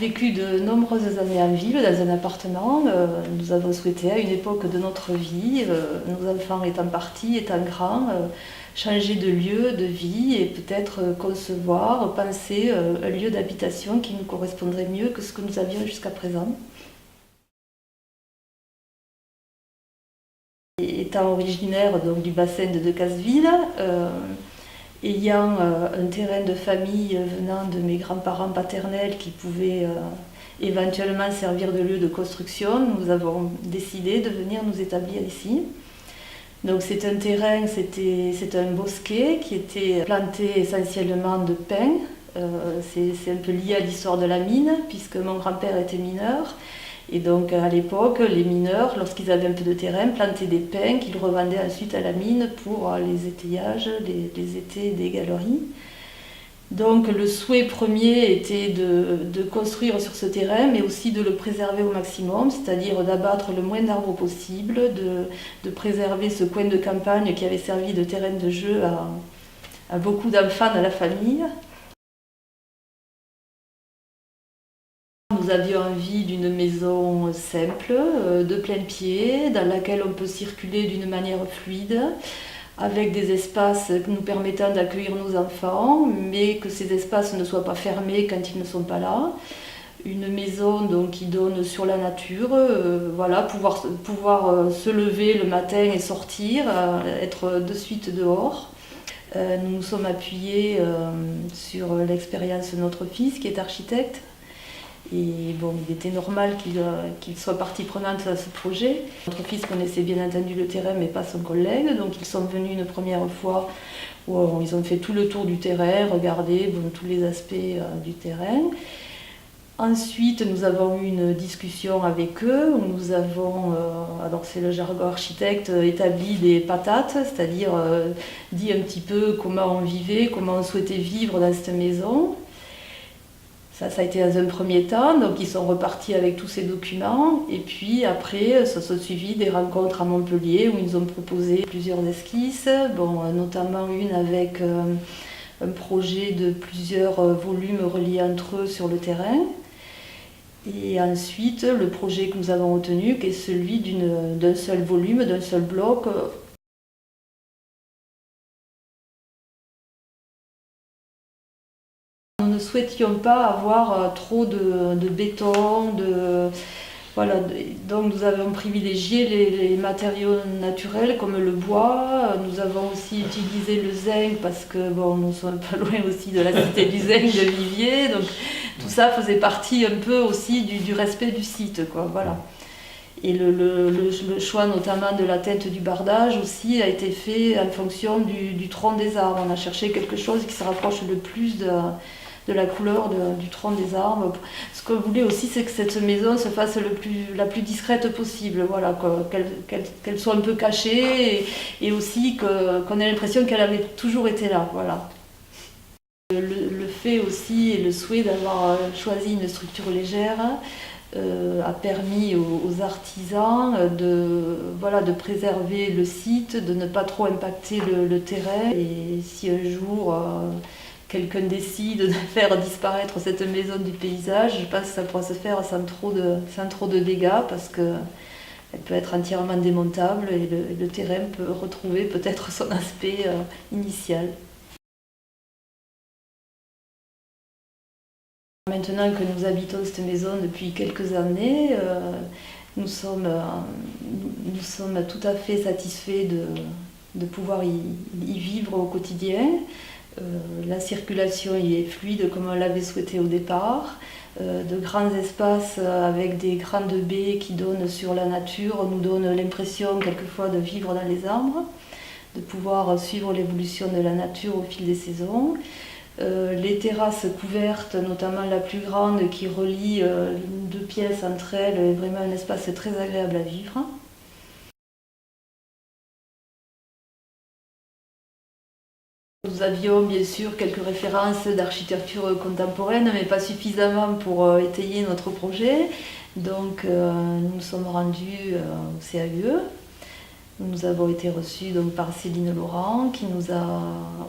vécu de nombreuses années en ville, dans un appartement. Nous avons souhaité, à une époque de notre vie, nos enfants étant partis, étant grands, changer de lieu de vie et peut-être concevoir, penser un lieu d'habitation qui nous correspondrait mieux que ce que nous avions jusqu'à présent. Étant originaire donc, du bassin de Decazeville, ayant un terrain de famille venant de mes grands-parents paternels qui pouvait éventuellement servir de lieu de construction, nous avons décidé de venir nous établir ici. Donc c'est un terrain, c'est un bosquet qui était planté essentiellement de pins. C'est un peu lié à l'histoire de la mine, puisque mon grand-père était mineur. Et donc à l'époque, les mineurs, lorsqu'ils avaient un peu de terrain, plantaient des pins qu'ils revendaient ensuite à la mine pour les étayages, les étais des galeries. Donc le souhait premier était de construire sur ce terrain, mais aussi de le préserver au maximum, c'est-à-dire d'abattre le moins d'arbres possible, de préserver ce coin de campagne qui avait servi de terrain de jeu à beaucoup d'enfants dans la famille. Nous avions envie d'une maison simple, de plein pied, dans laquelle on peut circuler d'une manière fluide, avec des espaces nous permettant d'accueillir nos enfants, mais que ces espaces ne soient pas fermés quand ils ne sont pas là. Une maison donc, qui donne sur la nature, voilà, pouvoir se lever le matin et sortir, être de suite dehors. Nous nous sommes appuyés sur l'expérience de notre fils qui est architecte. Et bon, il était normal qu'il soit partie prenante à ce projet. Notre fils connaissait bien entendu le terrain, mais pas son collègue. Donc ils sont venus une première fois où ils ont fait tout le tour du terrain, regardé tous les aspects du terrain. Ensuite, nous avons eu une discussion avec eux où nous avons, alors c'est le jargon architecte, établi des patates, c'est-à-dire dit un petit peu comment on vivait, comment on souhaitait vivre dans cette maison. Ça a été dans un premier temps, donc ils sont repartis avec tous ces documents. Et puis après, ça s'est suivi des rencontres à Montpellier où ils nous ont proposé plusieurs esquisses, notamment une avec un projet de plusieurs volumes reliés entre eux sur le terrain. Et ensuite, le projet que nous avons retenu, qui est celui d'un seul volume, d'un seul bloc. Nous ne souhaitions pas avoir trop de béton, voilà, donc nous avons privilégié les matériaux naturels comme le bois. Nous avons aussi utilisé le zinc parce que nous sommes pas loin aussi de la cité du zinc de Viviers, donc tout ça faisait partie un peu aussi du respect du site, quoi, voilà. Et le choix notamment de la teinte du bardage aussi a été fait en fonction du tronc des arbres. On a cherché quelque chose qui se rapproche le plus de la couleur du tronc des arbres. Ce qu'on voulait aussi, c'est que cette maison se fasse la plus discrète possible, voilà, qu'elle soit un peu cachée et aussi qu'on ait l'impression qu'elle avait toujours été là. Voilà. Le fait aussi et le souhait d'avoir choisi une structure légère a permis aux artisans de préserver le site, de ne pas trop impacter le terrain. Et si un jour quelqu'un décide de faire disparaître cette maison du paysage, je pense que ça pourra se faire sans trop de dégâts parce qu'elle peut être entièrement démontable et le terrain peut retrouver peut-être son aspect initial. Maintenant que nous habitons cette maison depuis quelques années, nous sommes tout à fait satisfaits de pouvoir y vivre au quotidien. La circulation y est fluide comme on l'avait souhaité au départ. De grands espaces avec des grandes baies qui donnent sur la nature nous donnent l'impression quelquefois de vivre dans les arbres, de pouvoir suivre l'évolution de la nature au fil des saisons. Les terrasses couvertes, notamment la plus grande qui relie deux pièces entre elles, est vraiment un espace très agréable à vivre. Nous avions bien sûr quelques références d'architecture contemporaine, mais pas suffisamment pour étayer notre projet. Donc nous nous sommes rendus au CAUE. Nous avons été reçus donc, par Céline Laurent qui nous a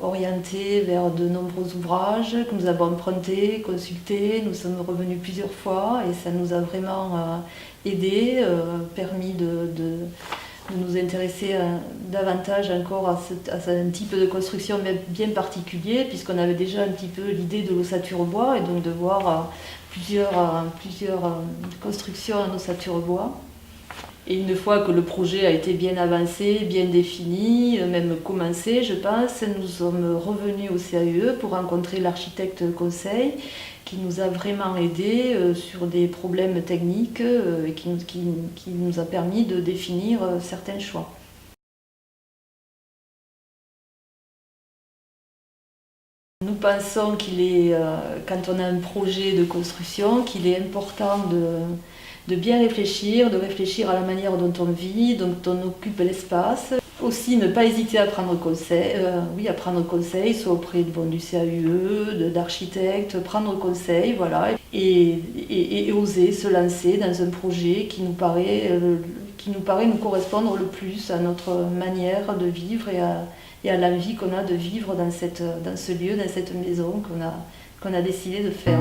orientés vers de nombreux ouvrages que nous avons empruntés, consultés. Nous sommes revenus plusieurs fois et ça nous a vraiment aidés, permis de nous intéresser davantage encore à un type de construction bien particulier, puisqu'on avait déjà un petit peu l'idée de l'ossature bois et donc de voir plusieurs constructions en ossature bois. Et une fois que le projet a été bien avancé, bien défini, même commencé, je pense, nous sommes revenus au CAUE pour rencontrer l'architecte conseil qui nous a vraiment aidés sur des problèmes techniques et qui nous a permis de définir certains choix. Nous pensons qu'il est, quand on a un projet de construction, qu'il est important de bien réfléchir, de réfléchir à la manière dont on vit, dont on occupe l'espace. Aussi, ne pas hésiter à prendre conseil, soit auprès du CAUE, d'architectes, prendre conseil, voilà, et oser se lancer dans un projet qui nous paraît nous correspondre le plus à notre manière de vivre et à l'envie qu'on a de vivre dans ce lieu, dans cette maison qu'on a décidé de faire.